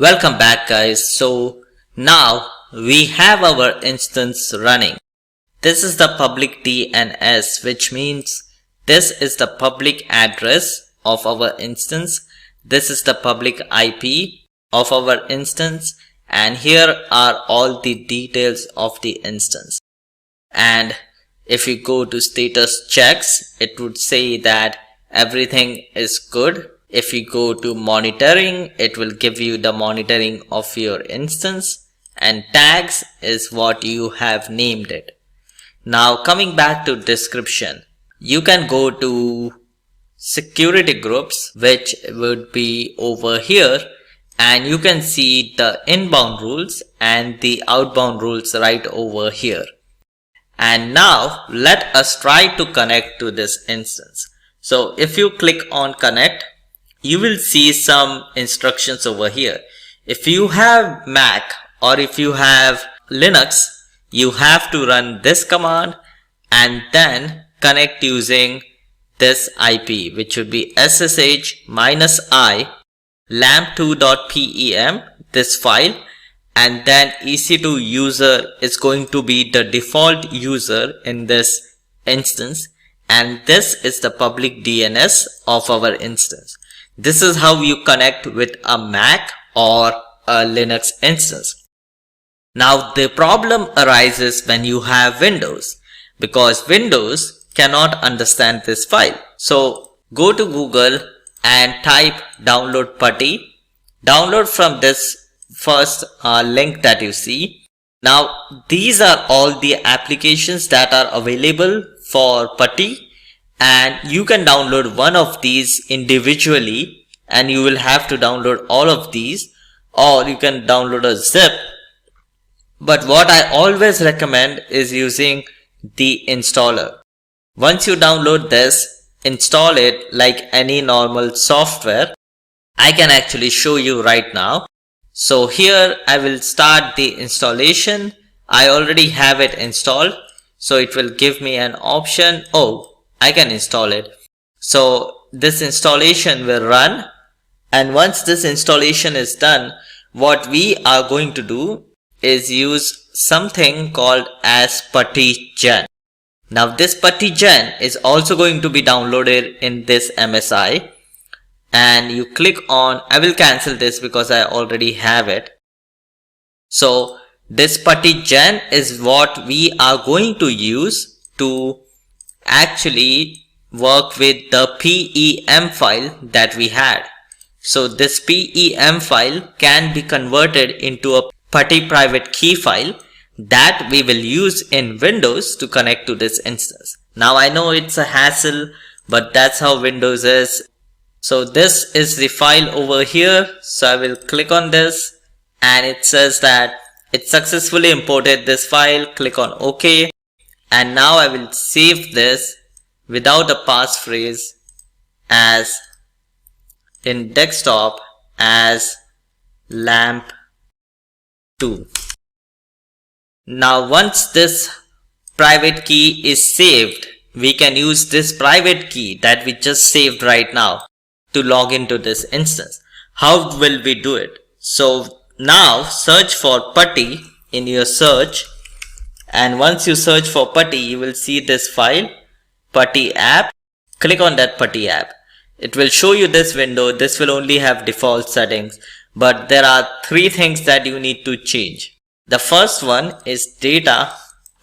Welcome back guys. So now we have our instance running. This is the public DNS, which means this is the public address of our instance. This is the public IP of our instance, and here are all the details of the instance. And if you go to status checks, it would say that everything is good. If you go to monitoring, it will give you the monitoring of your instance, and tags is what you have named it. Now coming back to description, you can go to security groups, which would be over here, and you can see the inbound rules and the outbound rules right over here. And now let us try to connect to this instance. So if you click on connect, you will see some instructions over here. If you have Mac or if you have Linux, you have to run this command and then connect using this IP, which would be ssh-i lamp2.pem, this file, and then ec2 user is going to be the default user in this instance, and this is the public DNS of our instance. This is how you connect with a Mac or a Linux instance. Now the problem arises when you have Windows, because Windows cannot understand this file. So go to Google and type download putty. Download from this first link that you see. Now these are all the applications that are available for putty, and you can download one of these individually and you will have to download all of these, or you can download a zip. But what I always recommend is using the installer. Once you download this, install it like any normal software. I can actually show you right now. So here I will start the installation. I already have it installed, so it will give me an option. Oh, I can install it. So this installation will run, and once this installation is done, what we are going to do is use something called as puttygen. Now this puttygen is also going to be downloaded in this MSI, and you click on, I will cancel this because I already have it. So this puttygen is what we are going to use to actually work with the PEM file that we had. So this PEM file can be converted into a putty private key file that we will use in Windows to connect to this instance. Now I know it's a hassle, but that's how Windows is. So this is the file over here. So I will click on this and it says that it successfully imported this file. Click on OK. And now I will save this without a passphrase as in desktop as lamp2. Now once this private key is saved, we can use this private key that we just saved right now to log into this instance. How will we do it? So now search for putty in your search, and once you search for putty, you will see this file, putty app. Click on that putty app. It will show you this window. This will only have default settings, but there are three things that you need to change. The first one is data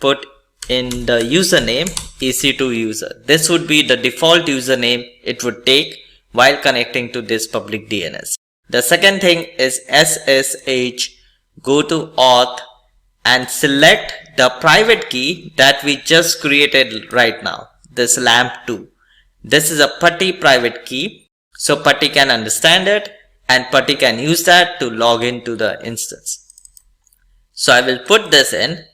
put in the username ec2 user. This would be the default username it would take while connecting to this public DNS. The second thing is SSH, go to auth and select the private key that we just created right now, this lamp2. This is a putty private key, so putty can understand it and putty can use that to log into the instance. So I will put this in.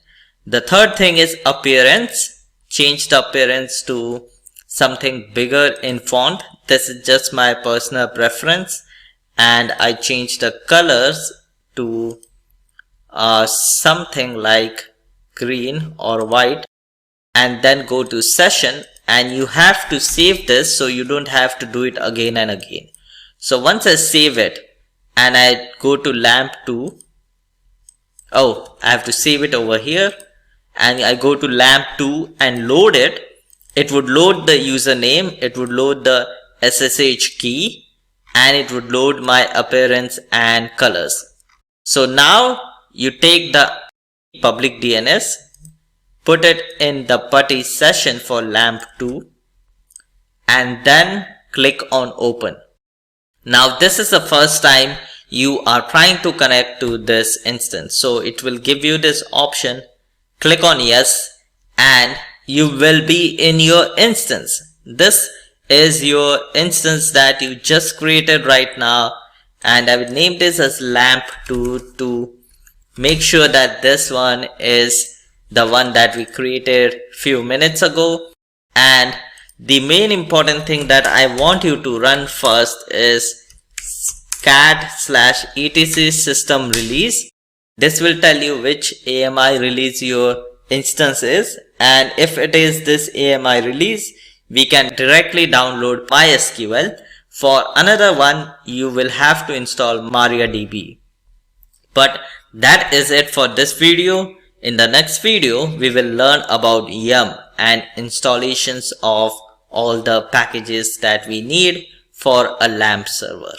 The third thing is appearance. Change the appearance to something bigger in font. This is just my personal preference, and I changed the colors to something like green or white, and then go to session, and you have to save this so you don't have to do it again and again. So once I save it, and I go to LAMP2. Oh, I have to save it over here, and I go to LAMP2 and load it. It would load the username, it would load the SSH key, and it would load my appearance and colors. So now you take the public DNS, put it in the putty session for LAMP2, and then click on open. Now this is the first time you are trying to connect to this instance. So it will give you this option. Click on yes and you will be in your instance. This is your instance that you just created right now, and I will name this as LAMP2 to make sure that this one is the one that we created few minutes ago. And the main important thing that I want you to run first is cat/etc system release. This will tell you which AMI release your instance is, and if it is this AMI release, we can directly download MySQL. For another one, you will have to install MariaDB. But that is it for this video. In the next video, we will learn about yum and installations of all the packages that we need for a LAMP server.